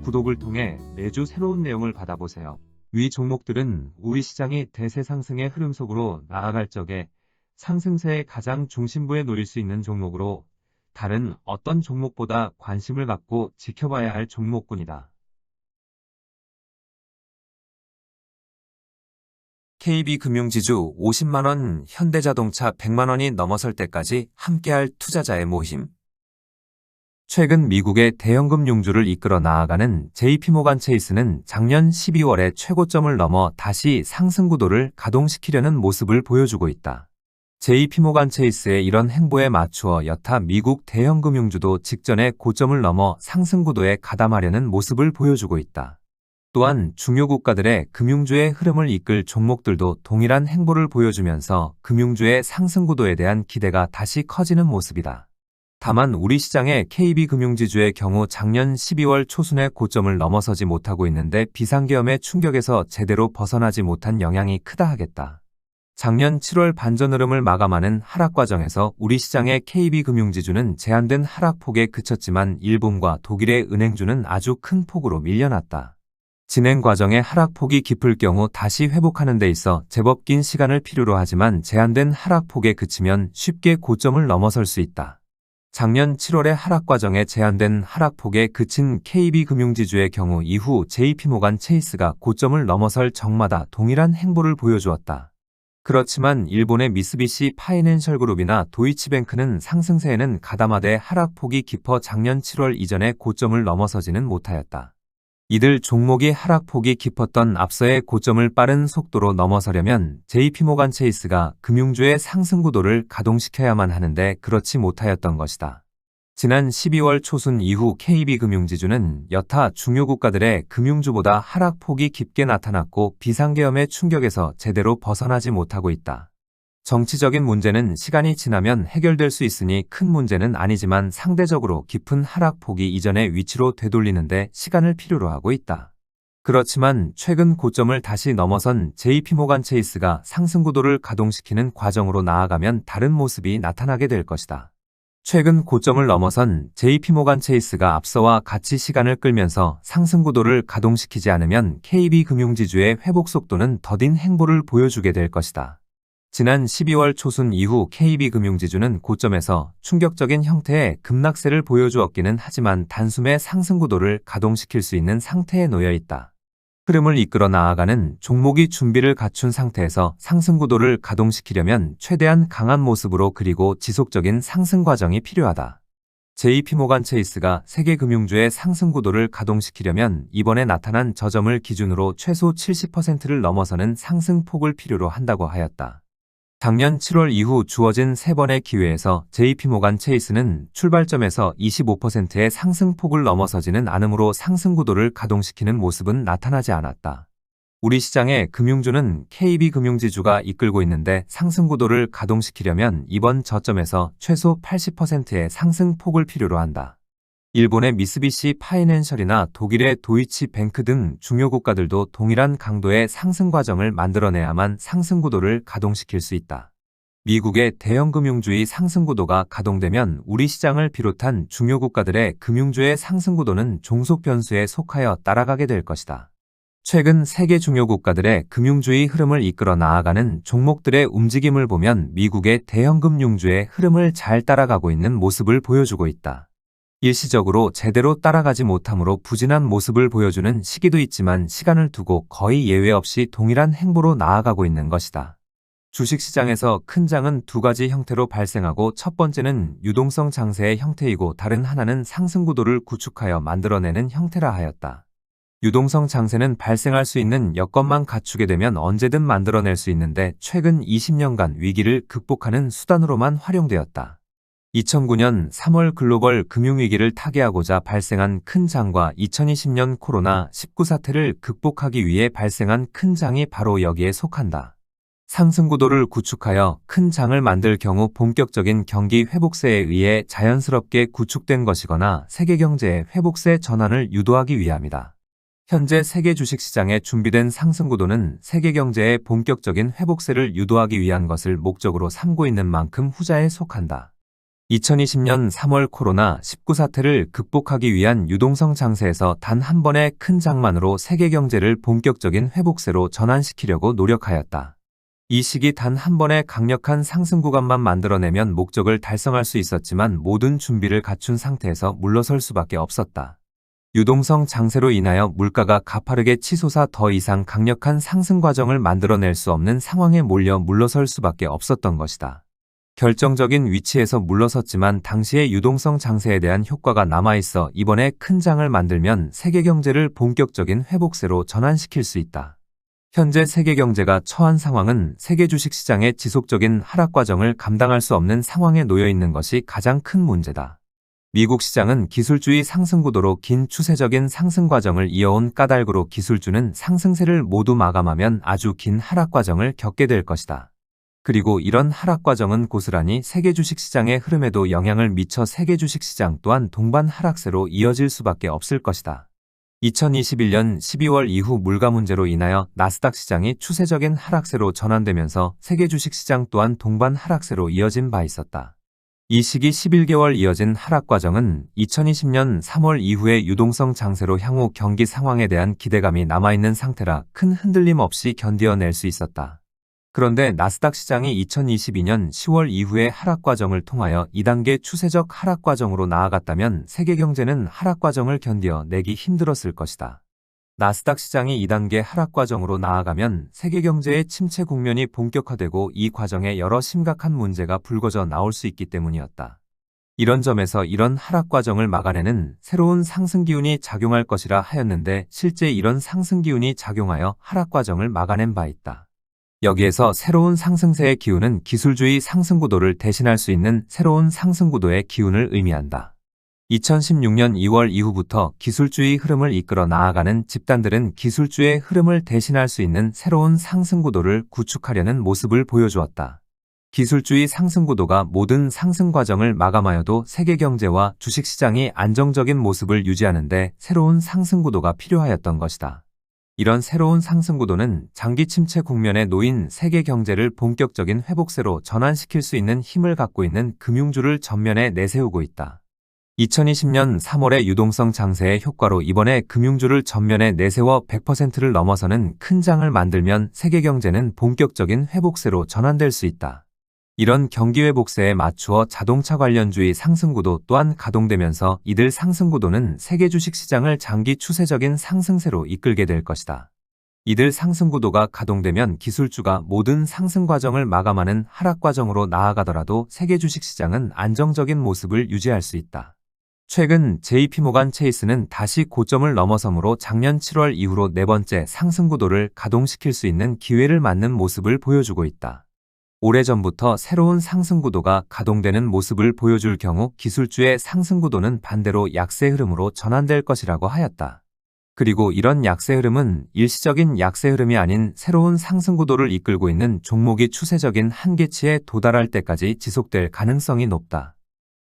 구독을 통해 매주 새로운 내용을 받아보세요. 위 종목들은 우리 시장이 대세 상승의 흐름 속으로 나아갈 적에 상승세의 가장 중심부에 놓일 수 있는 종목으로 다른 어떤 종목보다 관심을 갖고 지켜봐야 할 종목군이다. KB금융지주 50만원, 현대자동차 100만원이 넘어설 때까지 함께할 투자자의 모임. 최근 미국의 대형금융주를 이끌어 나아가는 JP모간 체이스는 작년 12월에 최고점을 넘어 다시 상승 구도를 가동시키려는 모습을 보여주고 있다. JP모간 체이스의 이런 행보에 맞추어 여타 미국 대형금융주도 직전의 고점을 넘어 상승 구도에 가담하려는 모습을 보여주고 있다. 또한 중요 국가들의 금융주의 흐름을 이끌 종목들도 동일한 행보를 보여주면서 금융주의 상승 구도에 대한 기대가 다시 커지는 모습이다. 다만 우리 시장의 KB금융지주의 경우 작년 12월 초순의 고점을 넘어서지 못하고 있는데 비상계엄의 충격에서 제대로 벗어나지 못한 영향이 크다 하겠다. 작년 7월 반전 흐름을 마감하는 하락 과정에서 우리 시장의 KB금융지주는 제한된 하락폭에 그쳤지만 일본과 독일의 은행주는 아주 큰 폭으로 밀려났다. 진행 과정에 하락폭이 깊을 경우 다시 회복하는 데 있어 제법 긴 시간을 필요로 하지만 제한된 하락폭에 그치면 쉽게 고점을 넘어설 수 있다. 작년 7월의 하락 과정에 제한된 하락폭에 그친 KB금융지주의 경우 이후 JP모간 체이스가 고점을 넘어설 적마다 동일한 행보를 보여주었다. 그렇지만 일본의 미쓰비시 파이낸셜그룹이나 도이치뱅크는 상승세에는 가담하되 하락폭이 깊어 작년 7월 이전의 고점을 넘어서지는 못하였다. 이들 종목이 하락폭이 깊었던 앞서의 고점을 빠른 속도로 넘어서려면 JP모간 체이스가 금융주의 상승 구도를 가동시켜야만 하는데 그렇지 못하였던 것이다. 지난 12월 초순 이후 KB금융지주는 여타 중요 국가들의 금융주보다 하락폭이 깊게 나타났고 비상계엄의 충격에서 제대로 벗어나지 못하고 있다. 정치적인 문제는 시간이 지나면 해결될 수 있으니 큰 문제는 아니지만 상대적으로 깊은 하락폭이 이전의 위치로 되돌리는데 시간을 필요로 하고 있다. 그렇지만 최근 고점을 다시 넘어선 JP모간 체이스가 상승 구도를 가동시키는 과정으로 나아가면 다른 모습이 나타나게 될 것이다. 최근 고점을 넘어선 JP모간 체이스가 앞서와 같이 시간을 끌면서 상승 구도를 가동시키지 않으면 KB금융지주의 회복 속도는 더딘 행보를 보여주게 될 것이다. 지난 12월 초순 이후 KB금융지주는 고점에서 충격적인 형태의 급락세를 보여주었기는 하지만 단숨에 상승 구도를 가동시킬 수 있는 상태에 놓여 있다. 흐름을 이끌어 나아가는 종목이 준비를 갖춘 상태에서 상승 구도를 가동시키려면 최대한 강한 모습으로 그리고 지속적인 상승 과정이 필요하다. JP모간 체이스가 세계 금융주의 상승 구도를 가동시키려면 이번에 나타난 저점을 기준으로 최소 70%를 넘어서는 상승폭을 필요로 한다고 하였다. 작년 7월 이후 주어진 3번의 기회에서 JP모간 체이스는 출발점에서 25%의 상승폭을 넘어서지는 않으므로 상승 구도를 가동시키는 모습은 나타나지 않았다. 우리 시장의 금융주는 KB금융지주가 이끌고 있는데 상승 구도를 가동시키려면 이번 저점에서 최소 80%의 상승폭을 필요로 한다. 일본의 미쓰비시 파이낸셜이나 독일의 도이치뱅크 등 중요 국가들도 동일한 강도의 상승 과정을 만들어내야만 상승 구도를 가동시킬 수 있다. 미국의 대형금융주의 상승 구도가 가동되면 우리 시장을 비롯한 중요 국가들의 금융주의 상승 구도는 종속 변수에 속하여 따라가게 될 것이다. 최근 세계 중요 국가들의 금융주의 흐름을 이끌어 나아가는 종목들의 움직임을 보면 미국의 대형금융주의 흐름을 잘 따라가고 있는 모습을 보여주고 있다. 일시적으로 제대로 따라가지 못하므로 부진한 모습을 보여주는 시기도 있지만 시간을 두고 거의 예외 없이 동일한 행보로 나아가고 있는 것이다. 주식시장에서 큰 장은 두 가지 형태로 발생하고 첫 번째는 유동성 장세의 형태이고 다른 하나는 상승 구도를 구축하여 만들어내는 형태라 하였다. 유동성 장세는 발생할 수 있는 여건만 갖추게 되면 언제든 만들어낼 수 있는데 최근 20년간 위기를 극복하는 수단으로만 활용되었다. 2009년 3월 글로벌 금융위기를 타개하고자 발생한 큰 장과 2020년 코로나19 사태를 극복하기 위해 발생한 큰 장이 바로 여기에 속한다. 상승 구도를 구축하여 큰 장을 만들 경우 본격적인 경기 회복세에 의해 자연스럽게 구축된 것이거나 세계 경제의 회복세 전환을 유도하기 위함이다. 현재 세계 주식시장에 준비된 상승 구도는 세계 경제의 본격적인 회복세를 유도하기 위한 것을 목적으로 삼고 있는 만큼 후자에 속한다. 2020년 3월 코로나19 사태를 극복하기 위한 유동성 장세에서 단 한 번의 큰 장만으로 세계 경제를 본격적인 회복세로 전환시키려고 노력하였다. 이 시기 단 한 번의 강력한 상승 구간만 만들어내면 목적을 달성할 수 있었지만 모든 준비를 갖춘 상태에서 물러설 수밖에 없었다. 유동성 장세로 인하여 물가가 가파르게 치솟아 더 이상 강력한 상승 과정을 만들어낼 수 없는 상황에 몰려 물러설 수밖에 없었던 것이다. 결정적인 위치에서 물러섰지만 당시의 유동성 장세에 대한 효과가 남아있어 이번에 큰 장을 만들면 세계 경제를 본격적인 회복세로 전환시킬 수 있다. 현재 세계 경제가 처한 상황은 세계 주식시장의 지속적인 하락 과정을 감당할 수 없는 상황에 놓여 있는 것이 가장 큰 문제다. 미국 시장은 기술주의 상승 구도로 긴 추세적인 상승 과정을 이어온 까닭으로 기술주는 상승세를 모두 마감하면 아주 긴 하락 과정을 겪게 될 것이다. 그리고 이런 하락 과정은 고스란히 세계 주식시장의 흐름에도 영향을 미쳐 세계 주식시장 또한 동반 하락세로 이어질 수밖에 없을 것이다. 2021년 12월 이후 물가 문제로 인하여 나스닥 시장이 추세적인 하락세로 전환되면서 세계 주식시장 또한 동반 하락세로 이어진 바 있었다. 이 시기 11개월 이어진 하락 과정은 2020년 3월 이후의 유동성 장세로 향후 경기 상황에 대한 기대감이 남아있는 상태라 큰 흔들림 없이 견뎌낼 수 있었다. 그런데 나스닥 시장이 2022년 10월 이후의 하락 과정을 통하여 2단계 추세적 하락 과정으로 나아갔다면 세계 경제는 하락 과정을 견뎌내기 힘들었을 것이다. 나스닥 시장이 2단계 하락 과정으로 나아가면 세계 경제의 침체 국면이 본격화되고 이 과정에 여러 심각한 문제가 불거져 나올 수 있기 때문이었다. 이런 점에서 이런 하락 과정을 막아내는 새로운 상승 기운이 작용할 것이라 하였는데 실제 이런 상승 기운이 작용하여 하락 과정을 막아낸 바 있다. 여기에서 새로운 상승세의 기운은 기술주의 상승 구도를 대신할 수 있는 새로운 상승 구도의 기운을 의미한다. 2016년 2월 이후부터 기술주의 흐름을 이끌어 나아가는 집단들은 기술주의 흐름을 대신할 수 있는 새로운 상승 구도를 구축하려는 모습을 보여주었다. 기술주의 상승 구도가 모든 상승 과정을 마감하여도 세계 경제와 주식시장이 안정적인 모습을 유지하는데 새로운 상승 구도가 필요하였던 것이다. 이런 새로운 상승 구도는 장기 침체 국면에 놓인 세계 경제를 본격적인 회복세로 전환시킬 수 있는 힘을 갖고 있는 금융주를 전면에 내세우고 있다. 2020년 3월의 유동성 장세의 효과로 이번에 금융주를 전면에 내세워 100%를 넘어서는 큰 장을 만들면 세계 경제는 본격적인 회복세로 전환될 수 있다. 이런 경기 회복세에 맞추어 자동차 관련주의 상승구도 또한 가동되면서 이들 상승구도는 세계 주식시장을 장기 추세적인 상승세로 이끌게 될 것이다. 이들 상승구도가 가동되면 기술주가 모든 상승 과정을 마감하는 하락 과정으로 나아가더라도 세계 주식시장은 안정적인 모습을 유지할 수 있다. 최근 JP모간 체이스는 다시 고점을 넘어서므로 작년 7월 이후로 네 번째 상승구도를 가동시킬 수 있는 기회를 맞는 모습을 보여주고 있다. 오래전부터 새로운 상승구도가 가동되는 모습을 보여줄 경우 기술주의 상승구도는 반대로 약세 흐름으로 전환될 것이라고 하였다. 그리고 이런 약세 흐름은 일시적인 약세 흐름이 아닌 새로운 상승구도를 이끌고 있는 종목이 추세적인 한계치에 도달할 때까지 지속될 가능성이 높다.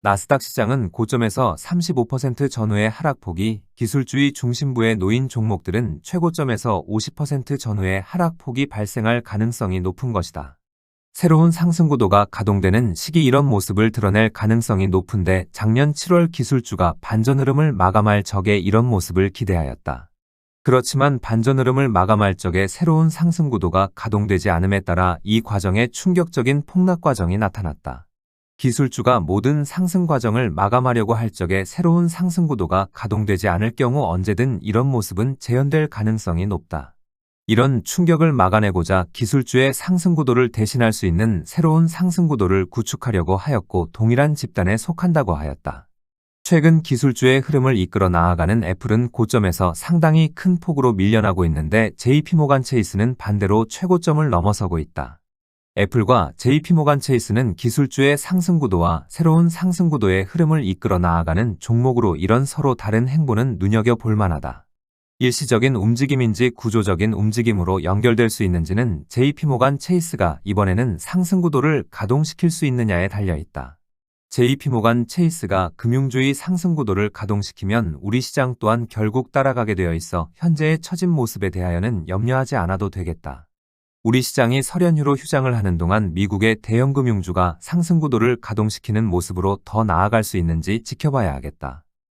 나스닥 시장은 고점에서 35% 전후의 하락폭이 기술주의 중심부에 놓인 종목들은 최고점에서 50% 전후의 하락폭이 발생할 가능성이 높은 것이다. 새로운 상승구도가 가동되는 시기 이런 모습을 드러낼 가능성이 높은데 작년 7월 기술주가 반전 흐름을 마감할 적에 이런 모습을 기대하였다. 그렇지만 반전 흐름을 마감할 적에 새로운 상승구도가 가동되지 않음에 따라 이 과정에 충격적인 폭락 과정이 나타났다. 기술주가 모든 상승 과정을 마감하려고 할 적에 새로운 상승구도가 가동되지 않을 경우 언제든 이런 모습은 재현될 가능성이 높다. 이런 충격을 막아내고자 기술주의 상승구도를 대신할 수 있는 새로운 상승구도를 구축하려고 하였고 동일한 집단에 속한다고 하였다. 최근 기술주의 흐름을 이끌어 나아가는 애플은 고점에서 상당히 큰 폭으로 밀려나고 있는데 JP모간 체이스는 반대로 최고점을 넘어서고 있다. 애플과 JP모간 체이스는 기술주의 상승구도와 새로운 상승구도의 흐름을 이끌어 나아가는 종목으로 이런 서로 다른 행보는 눈여겨볼 만하다. 일시적인 움직임인지 구조적인 움직임으로 연결될 수 있는지는 JP모간 체이스가 이번에는 상승구도를 가동시킬 수 있느냐에 달려있다. JP모간 체이스가 금융주의 상승구도를 가동시키면 우리 시장 또한 결국 따라가게 되어 있어 현재의 처진 모습에 대하여는 염려하지 않아도 되겠다. 우리 시장이 설연휴로 휴장을 하는 동안 미국의 대형금융주가 상승구도를 가동시키는 모습으로 더 나아갈 수 있는지 지켜봐야 하겠다.